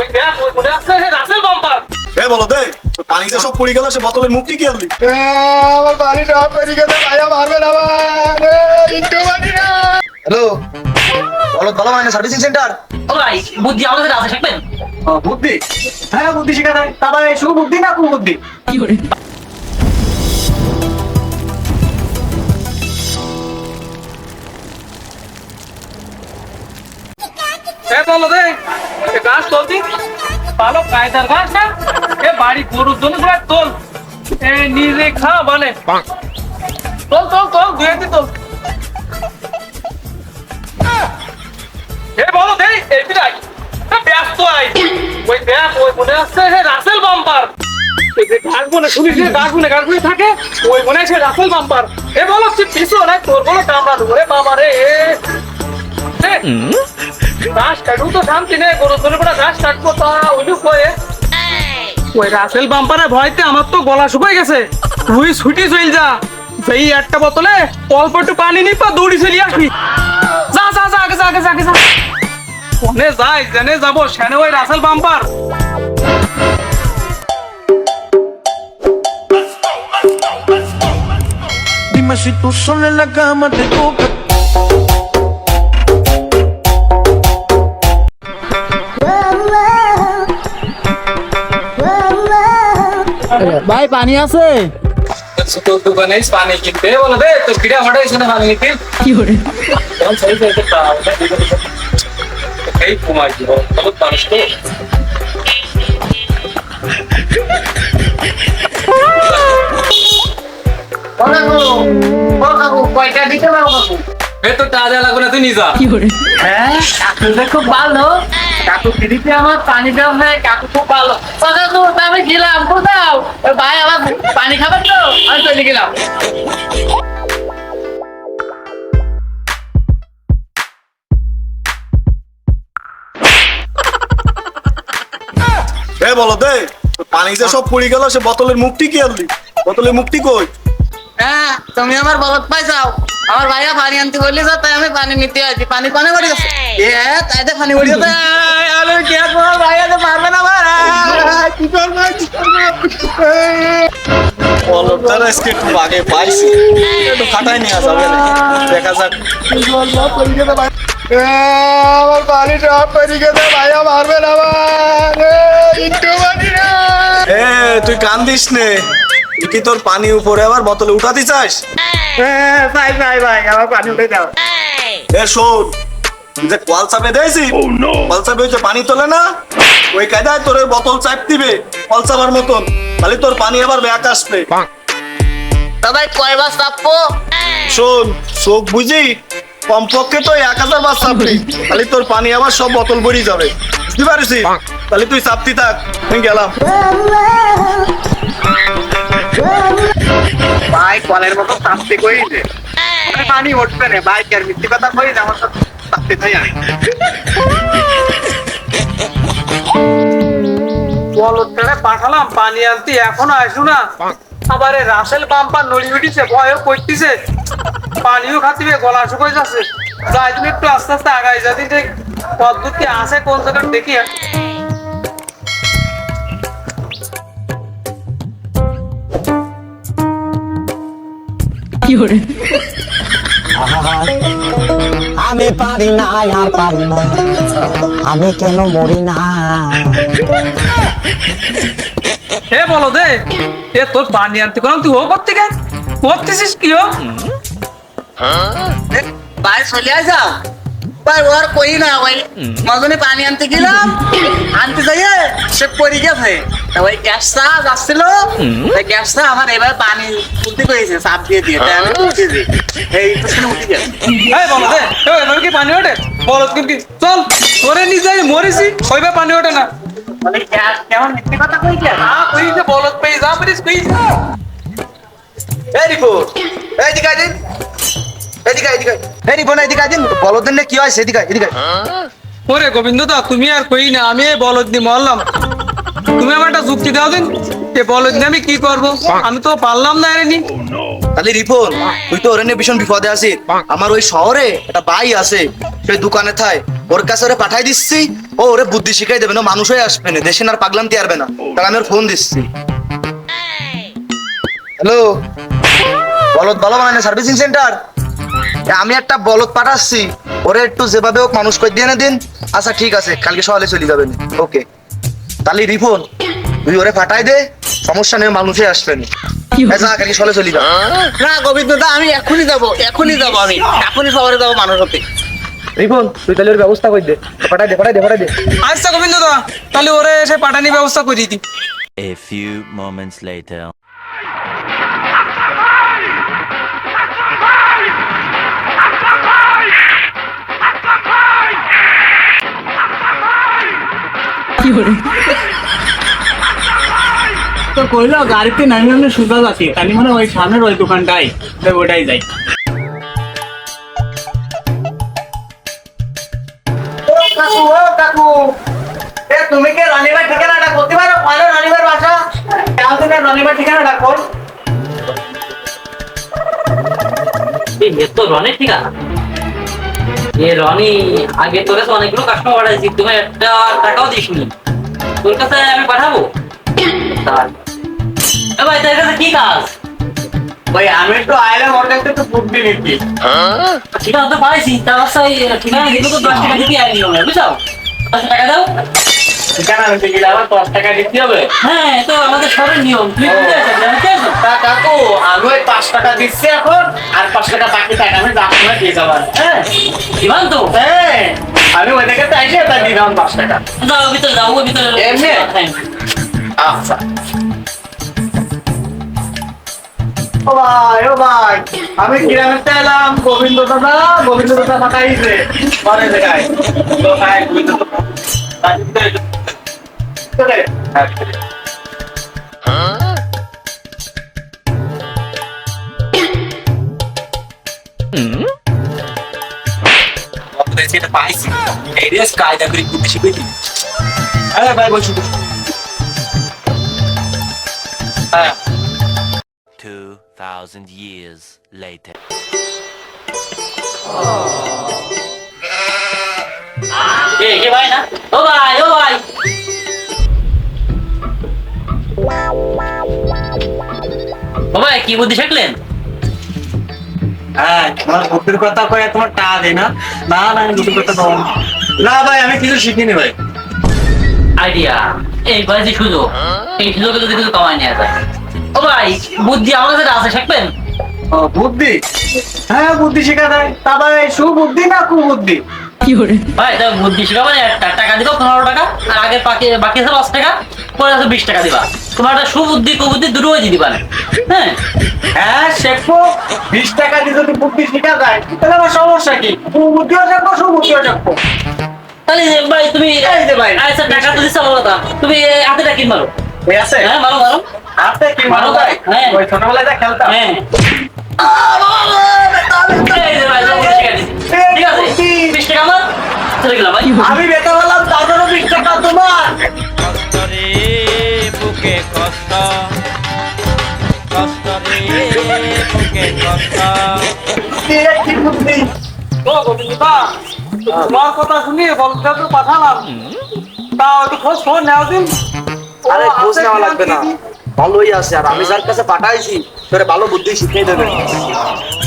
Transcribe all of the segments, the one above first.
ওই দেখ ওই মনে আছে রাসেল বাম্পার। এ বলো দে, পানিতে সব পড়ে গেল, সে বোতলের মুখটি কি আনলি? আমার পানি সব পড়ে গেছে, ভাইয়া মারবে না একটু পানি না। হ্যালো, বলো মানে সার্ভিসিং সেন্টার। ও ভাই বুদ্ধি আমাদের কাছে আছে শিখবেন। বুদ্ধি? হ্যাঁ বুদ্ধি শেখা যায়। তা ভাই শুধু বুদ্ধি না কুবুদ্ধি? কি করে? এ বলো দে, এ গাছ তোলতি ভালো কায়দার গাছ না, এ বাড়ি গরুর জন্য তোরা তোল, এ নিজে খা মানে তোল তোল তোল দুই একদিন তোল। এ বলো দে এই বিরাই ব্যস্ত আই, ওই দেখ ওই মনে আছে রাসেল বাম্পার। এই যে গাছ বনে শুনিস যে গাছ বনে থাকে, ওই মনে আছে রাসেল বাম্পার। এ বলো তুই পিছু না তোর বলো কামড়া দেবো রে বাবা রে। ঘাস কাটু তো শান্তি নেই, গরু ধরে পড়া ঘাস কাটবো তা ওইটুক হয়ে ওই রাসেল বাম্পারের ভয়তে আমার তো গলা শুকিয়ে গেছে। তুই ছুটি চল যা, সেই একটা বোতলে অল্প একটু পানি নিপা দৌড়ি চলি আসবি। যা যা যা আগে যা আগে যা আগে যা কোনে যাই জেনে যাবো সেনে ওই Russell bumper. Dime si tú sola en la cama te toca. ভাই পানি আছে? তোর দোকানে পানি কিনতে বলো দে, তো কিরা হঠাৎ এখানে পানি নিতে কি করে সেই সেই এই কমাই দিব বহুত মানুষ তো। কয়টা দিতে পারবো কাকু? এ তো টাকা লাগবে না, তুই নিজা কি করে। হ্যাঁ কাকুটা খুব ভালো, কাকু ফ্রিতে আমার পানি দেওয়া হয়, কাকু খুব ভালো। কাকু আমি গেলাম কোথাও, ভাই আমার পানি খাবার তো আমি চলে গেলাম। এ বলো দে, পানিতে সব পড়ে গেল, সে বোতলের মুখটি কি আনলি? বোতলের মুখটি কই? হ্যাঁ তুমি আমার বলত পাইছাও, আমার ভাইয়া পানি আনতে বললি তো, তাই আমি পানি নিতে আসি। পানি কোনে পড়ে গেছে? তাই তো পানি পড়ে গেছে। আমি কি করবো, ভাইয়া তো পারবে না আমার। কি করবো কি করবো? বলটার আজকে একটু আগে পাইছি, একটু খাটাই নেওয়া যাবে না, দেখা যাক। আমার পানি সব পড়ে গেছে, ভাইয়া মারবে না একটু পানি না। এ তুই কান্দিস নে, তুই কি তোর পানি উপরে আবার বোতলে উঠাতে চাস? ভাই আমার পানি উঠে দাও। এ শোন, তুই যে কল চাপে দিয়েছি, কল চাপে হচ্ছে পানি তোলে না, ওই কায়দায় তোর ওই বোতল চাপ দিবে কল চাপার মতন, তাহলে তোর পানি আবার ব্যাক আসবে। সবাই কয়বার চাপবো? শোন, চোখ বুঝি কমপক্ষে তো 1000 বার চাপবি, তাহলে তোর পানি আবার সব বোতল ভরে যাবে, বুঝতে পারিস? তাহলে তুই চাপতি থাক, আমি গেলাম। ভাই কলের মতো চাপতে কইছে, পানি উঠবে না ভাই, আর মিথ্যে কথা কই না, আমার সাথে চাপতে চাই আমি। বলত ছেড়ে পাঠালাম পানি আনতে, এখনো আসু না। আবার এই রাসেল বাম্পার নড়ি উঠিছে, ভয়ও করতেছে, পানিও খাতিবে, গলা শুকিয়ে যাচ্ছে। যাই তুমি একটু আস্তে আস্তে আগাই যাদি, পদ্ধতি আছে কোন জায়গায় দেখি। আমি পারি না আর পারি না, আমি কেন মরি না। হে বলো দে, এ তোর পানি আনতে করলাম, তুই ও করতে গেছ করতেছিস কি ও? ভাই চলে আসা ভাই, ওর কই না ভাই, মজনে পানি আনতে গেলাম, আনতে যাইয়ে সে পড়ে গেছে। ওই গ্যাসটা যাচ্ছিল, ওই গ্যাসটা আমার এবার পানি উঠতে করেছে, চাপ দিয়ে দিয়ে, তাই আমি উঠেছি, এই তো উঠে গেছে। এই বলো দে, এভাবে কি পানি ওঠে? বলো কি চল, তোরে নিজে মরেছি, ওইভাবে পানি ওঠে না। মানে গ্যাস কেমন মিথ্যে কথা কইছে? কই যে বলত পেয়ে যা পারিস কই যা। এই রিপোর্ট, এদিকে আয় দিন, এদিকে এদিকে, এই রিপোর্ট এদিকে আয় দিন, বলদের না কি হয় সেদিকে এদিকে। ওরে গোবিন্দ দা, তুমি আর কই না, আমি এই বলদ দিয়ে মরলাম, তুমি আমার একটা যুক্তি দাও দিন, এ বলদ দিয়ে আমি কি করবো? আমি তো পারলাম না এনে নি। তাহলে রিপন, তুই তো ওরে নিয়ে ভীষণ বিপদে আছিস। আমার ওই শহরে একটা ভাই আছে, সেই দোকানে থাই, ওর কাছে ওরে পাঠাই দিচ্ছি, ও ওরে বুদ্ধি শিখাই দেবে না, মানুষ হয়ে আসবে না, দেশে আর পাগলামতি আরবে না। তাহলে আমি ওর ফোন দিচ্ছি। হ্যালো, বলদ ভালো বানায় না সার্ভিসিং সেন্টার? আমি একটা বলদ পাঠাচ্ছি, ওরে একটু যেভাবে হোক মানুষ করে দিয়ে না দিন। আচ্ছা ঠিক আছে, কালকে সকালে চলে যাবেন। ওকে, তাহলে রিফোন তুই ওরে পাঠাই দে, সমস্যা নেই, মানুষে আসবেন। যা, কালকে সকালে চলে যাবে। না গোবিন্দ দা, আমি এখনই যাবো আমি এখনই শহরে যাবো মানুষ হতে। রিফোন তুই তাহলে ওর ব্যবস্থা করে দে, পাঠাই দে। আচ্ছা গোবিন্দ দা, তাহলে ওরে এসে পাঠানি ব্যবস্থা করে দিই। A few moments later. তো কইলো গাড়িতে নামি সুযোগ আছে, তাহলে মানে ওই সামনের ওই দোকানটাই, ওটাই যাই। কাকু, তুমি কি রনিবার ঠিকানাটা করতে পারো? রনিবার বাসা রনিবার ঠিকানাটা কর। তো রনির ঠিকানা? রনি আগে তোর কাছে অনেকগুলো কাস্টমার পাঠাইছি, তুমি একটা টাকাও দিসনি, তোর কাছে আমি পাঠাবো? ভাই তোর কাছে কি কাজ? ভাই আমি একটু আইলাম, ওর কাছে একটু বুদ্ধি নিচ্ছি। ঠিকানা তো পাইছি, তার বাসায় ঠিকানা দিলে তো 10 টাকা দিতে আইনি হবে, বুঝছো? 10 টাকা দাও। ঠিকানা নিতে গেলে আবার 10 টাকা দিতে হবে? হ্যাঁ, তো আমাদের শহরের নিয়ম, তুমি বুঝতে পারছো? তা কাকু, আমি ওই 5 টাকা দিচ্ছি এখন, আর 5 টাকা বাকি টাকা আমি যার সময় দিয়ে যাবো। হ্যাঁ দিবান তো? হ্যাঁ, আমি ওই থেকে চাইছি, তাই দিলাম 5 টাকা। যাও ভিতরে, যাও ভিতরে। এমনি? আচ্ছা। ও ভাই, আমি গ্রামে এলাম, গোবিন্দ দাদা পাঠাইছে পরে জায়গায়। তো ভাই গোবিন্দ পাইছি, এই রেস কায়দা করে বুদ্ধি শিখিয়ে দিই। হ্যাঁ ভাই, বসু। হ্যাঁ, 2,000 years later. কে ভাই না? ও ভাই। ও ভাই, কি বুদ্ধি শিখলেন? হ্যাঁ, তোমার বুদ্ধির কথা কয়ে তোমার টাকা দেয় না? না আমি বুদ্ধির কথা দেবো না ভাই, আমি কিছু শিখিনি ভাই। আইডিয়া, এই ভাই যে সুযোগ, এই সুযোগে যদি কিছু কামাই নেওয়া যায়। ও ভাই, বুদ্ধি আমার কাছে আছে, শিখবেন? ও বুদ্ধি? হ্যাঁ, বুদ্ধি শেখা যায়। তা ভাই সুবুদ্ধি না কুবুদ্ধি? ভাই তো বুদ্ধি শেখাবো না, টাকা দিবা 15 টাকা, আর আগে বাকি আছে 5 টাকা, পরে আছে 20 টাকা দিবা। তোমার একটা সুবুদ্ধি কুবুদ্ধি দুটোই দিয়ে দিবা। হ্যাঁ হ্যাঁ, শেখবো। 20 টাকা দিয়ে যদি বুদ্ধি শেখা যায় তাহলে আমার সমস্যা কি? কুবুদ্ধিও শেখবো, সুবুদ্ধিও শেখবো। তাহলে ভাই তুমি এই যে ভাই, আচ্ছা টাকা তো দিচ্ছ, ভালো কথা, তুমি হাতেটা কি মারো? ঠিক আছে? হ্যাঁ, মারো। হাতে কি মারো ভাই? হ্যাঁ। ওই ছোটবেলায় যা খেলতাম। হ্যাঁ, এই যে ভাই, বুদ্ধি শিখা দিছি। ঠিক আছে, 20 টাকা আমার চলে গেলাম ভাই। আমি বেটা বললাম তারপরে 20 টাকা তোমার। কষ্ট রে বুকে কষ্ট, কষ্ট রে বুকে কষ্ট। কি বুদ্ধি? ও গোবিন্দ দা, তোমার কথা শুনিয়ে বলতে তো পাঠালাম, তা একটু খোঁজ নেওয়া দিন। আরে খোঁজ নেওয়া লাগবে না, ভালোই আছে। আর আমি যার কাছে পাঠাইছি তোরে ভালো বুদ্ধি শিখিয়ে দেবে।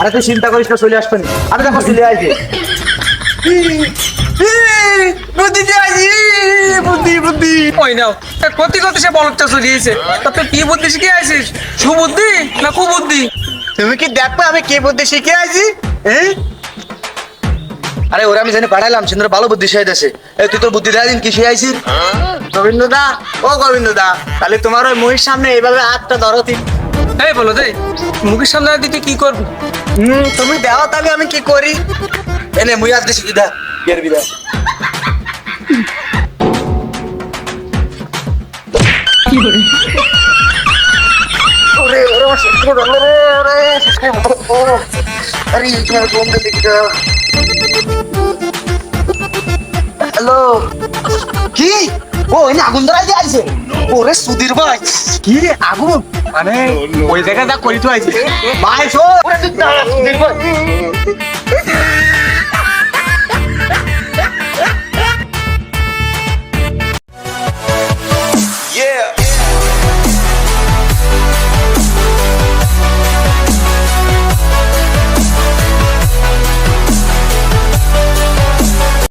আরে তুই চিন্তা করিস না, চলে আসবেন। আরে দেখো চলে আইছে। বুদ্ধি ওই নাও, কতি সে বলটা চলিয়েছে। তা তুই কি বুদ্ধি শিখে আইছিস? সুবুদ্ধি না কুবুদ্ধি? তুমি কি দেখবে আমি কি বুদ্ধি শিখে আছি? আরে ওরা আমি জানি পাঠাইলাম, সিন্দুর ভালো বুদ্ধি শিখাই দেছে। এই তুই তোর বুদ্ধি দেয় দিন কি শিখাইছিস? গোবিন্দ দা, তাহলে তোমার ওই মহির সামনে এইভাবে হাতটা ধরো। এই বলো দে, মুখের সামনে দিতে কি করবি? তুমি দেও, তাহলে আমি কি করি? এনে মুই আজকে শিখি দা, বিয়ের বিদা। ওরে ওরে আমার শেষ করে দাও রে, ওরে শেষ করে দাও। আরে তোমার ফোন দে দিকা। হ্যালো, কি? ও এনে আগুন ধরাই দিয়ে আইছে। ওরে সুধীর ভাই, কি রে আগুন? মানে ওই জায়গায় যা করি তো আইছি ভাই, শোন। ওরে তুই সুধীর ভাই।